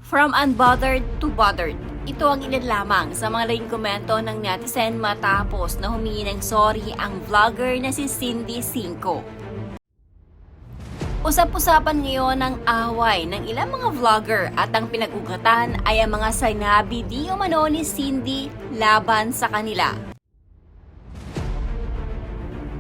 From unbothered to bothered. Ito ang ilan lamang sa mga naging komento ng netizen matapos na humingi ng sorry ang vlogger na si Cindy Cinco. Usap-usapan ngayon ang away ng ilang mga vlogger at ang pinag-ugatan ay ang mga sinabi di umano ni Cindy laban sa kanila.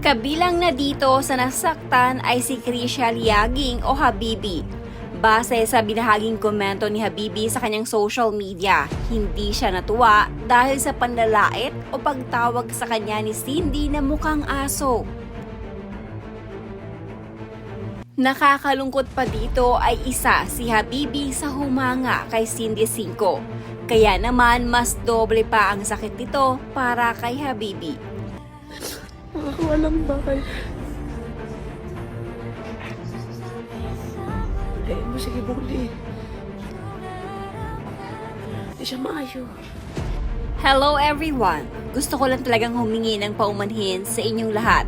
Kabilang na dito sa nasaktan ay si Krisha Liaging o Habibi. Base sa binahaging komento ni Habibi sa kanyang social media, hindi siya natuwa dahil sa panlalait o pagtawag sa kanya ni Cindy na mukhang aso. Nakakalungkot pa dito ay isa si Habibi sa humanga kay Cindy Cinco. Kaya naman mas doble pa ang sakit nito para kay Habibi. Walang bakal. Eh, mo sige buli. Hindi siya maayo. Hello everyone! Gusto ko lang talagang humingi ng paumanhin sa inyong lahat.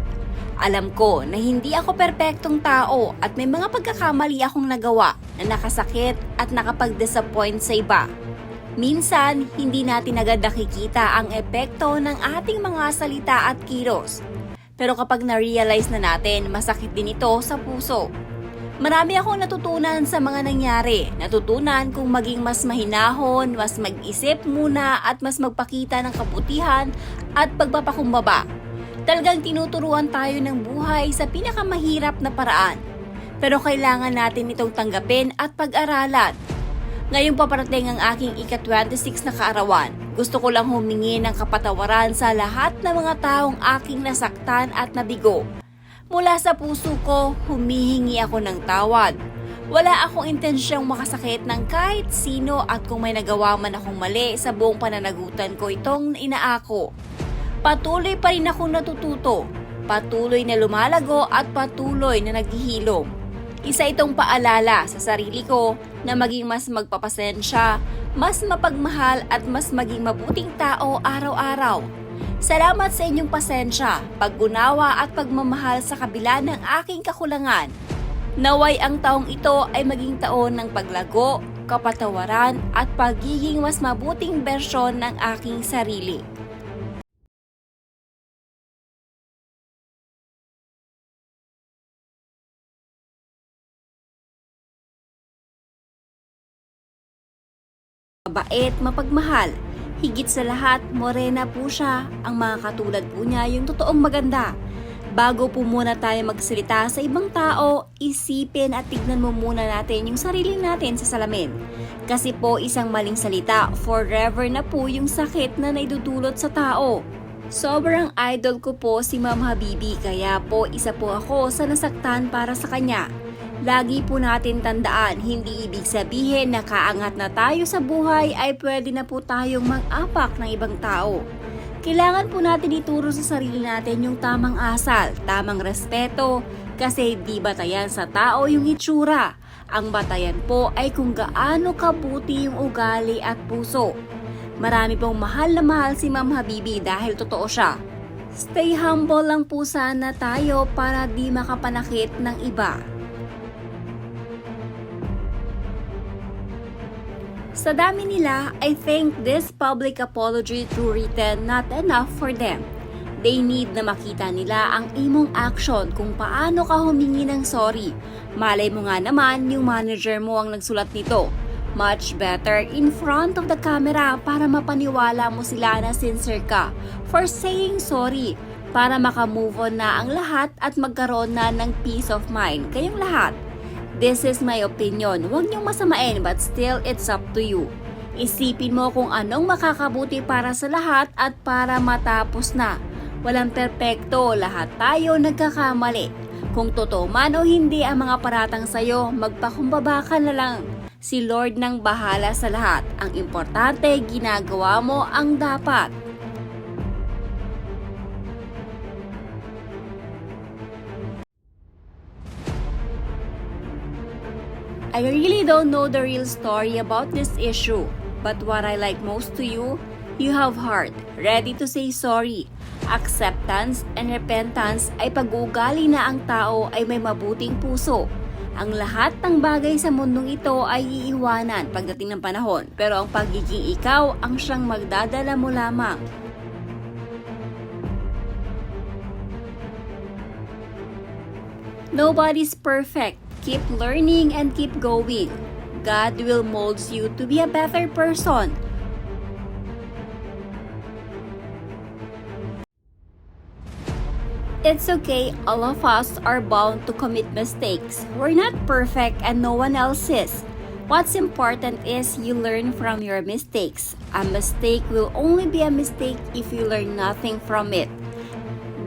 Alam ko na hindi ako perpektong tao at may mga pagkakamali akong nagawa na nakasakit at nakapag-disappoint sa iba. Minsan, hindi natin agad nakikita ang epekto ng ating mga salita at kilos. Pero kapag na-realize na natin, masakit din ito sa puso. Marami akong natutunan sa mga nangyari. Natutunan kung maging mas mahinahon, mas mag-isip muna at mas magpakita ng kabutihan at pagpapakumbaba. Talagang tinuturuan tayo ng buhay sa pinakamahirap na paraan. Pero kailangan natin itong tanggapin at pag-aralan. Ngayong paparating ang aking ika-26 na kaarawan, gusto ko lang humingi ng kapatawaran sa lahat ng mga taong aking nasaktan at nabigo. Mula sa puso ko, humihingi ako ng tawad. Wala akong intensyong makasakit ng kahit sino at kung may nagawa man akong mali sa buong pananagutan ko itong inaako. Patuloy pa rin akong natututo, patuloy na lumalago at patuloy na naghihilom. Isa itong paalala sa sarili ko na maging mas magpapasensya, mas mapagmahal at mas maging mabuting tao araw-araw. Salamat sa inyong pasensya, pag-unawa at pagmamahal sa kabila ng aking kakulangan. Naway ang taong ito ay maging taon ng paglago, kapatawaran at pagiging mas mabuting bersyon ng aking sarili. Mabait, mapagmahal. Higit sa lahat, morena po siya. Ang mga katulad po niya yung totoong maganda. Bago po muna tayo magsalita sa ibang tao, isipin at tignan mo muna natin yung sarili natin sa salamin. Kasi po isang maling salita, forever na po yung sakit na naidudulot sa tao. Sobrang idol ko po si Ma'am Habibi, kaya po isa po ako sa nasaktan para sa kanya. Lagi po natin tandaan, hindi ibig sabihin na kaangat na tayo sa buhay ay pwede na po tayong mag-apak ng ibang tao. Kailangan po natin ituro sa sarili natin yung tamang asal, tamang respeto, kasi di batayan sa tao yung itsura. Ang batayan po ay kung gaano kabuti yung ugali at puso. Marami pong mahal na mahal si Ma'am Habibi dahil totoo siya. Stay humble lang po sana tayo para di makapanakit ng iba. Sa dami nila, I think this public apology through written not enough for them. They need na makita nila ang imong action kung paano ka humingi ng sorry. Malay mo nga naman yung manager mo ang nagsulat nito. Much better in front of the camera para mapaniwala mo sila na sincere ka for saying sorry para makamove on na ang lahat at magkaroon na ng peace of mind kayong lahat. This is my opinion. Huwag niyong masamain but still it's up to you. Isipin mo kung anong makakabuti para sa lahat at para matapos na. Walang perpekto, lahat tayo nagkakamali. Kung totoo man o hindi ang mga paratang sa'yo, magpakumbaba ka na lang. Si Lord nang bahala sa lahat. Ang importante, ginagawa mo ang dapat. I really don't know the real story about this issue, but what I like most to you, you have heart, ready to say sorry. Acceptance and repentance ay pag-uugali na ang tao ay may mabuting puso. Ang lahat ng bagay sa mundong ito ay iiwanan pagdating ng panahon, pero ang pagiging ikaw ang siyang magdadala mo lamang. Nobody's perfect. Keep learning and keep going. God will mold you to be a better person. It's okay, all of us are bound to commit mistakes. We're not perfect and no one else is. What's important is you learn from your mistakes. A mistake will only be a mistake if you learn nothing from it.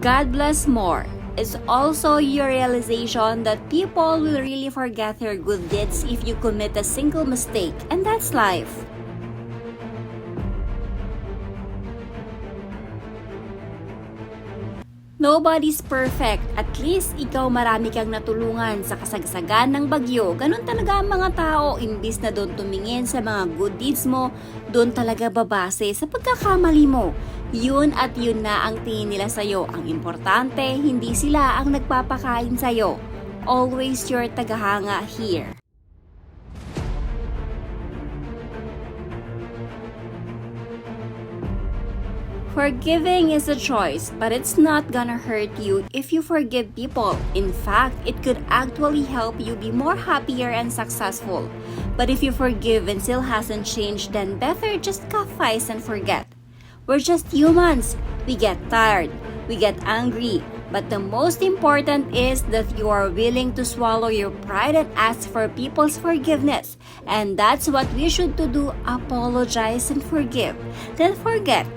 God bless more. It's also your realization that people will really forget your good deeds if you commit a single mistake, and that's life. Nobody's perfect. At least ikaw marami kang natulungan sa kasagsagan ng bagyo. Ganun talaga ang mga tao. Imbis na doon tumingin sa mga good deeds mo, doon talaga babase sa pagkakamali mo. Yun at yun na ang tingin nila sa'yo. Ang importante, hindi sila ang nagpapakain sa'yo. Always your tagahanga here. Forgiving is a choice, but it's not gonna hurt you if you forgive people. In fact, it could actually help you be more happier and successful. But if you forgive and still hasn't changed, then better just cut ties and forget. We're just humans. We get tired. We get angry. But the most important is that you are willing to swallow your pride and ask for people's forgiveness. And that's what we should to do, apologize and forgive. Then forget.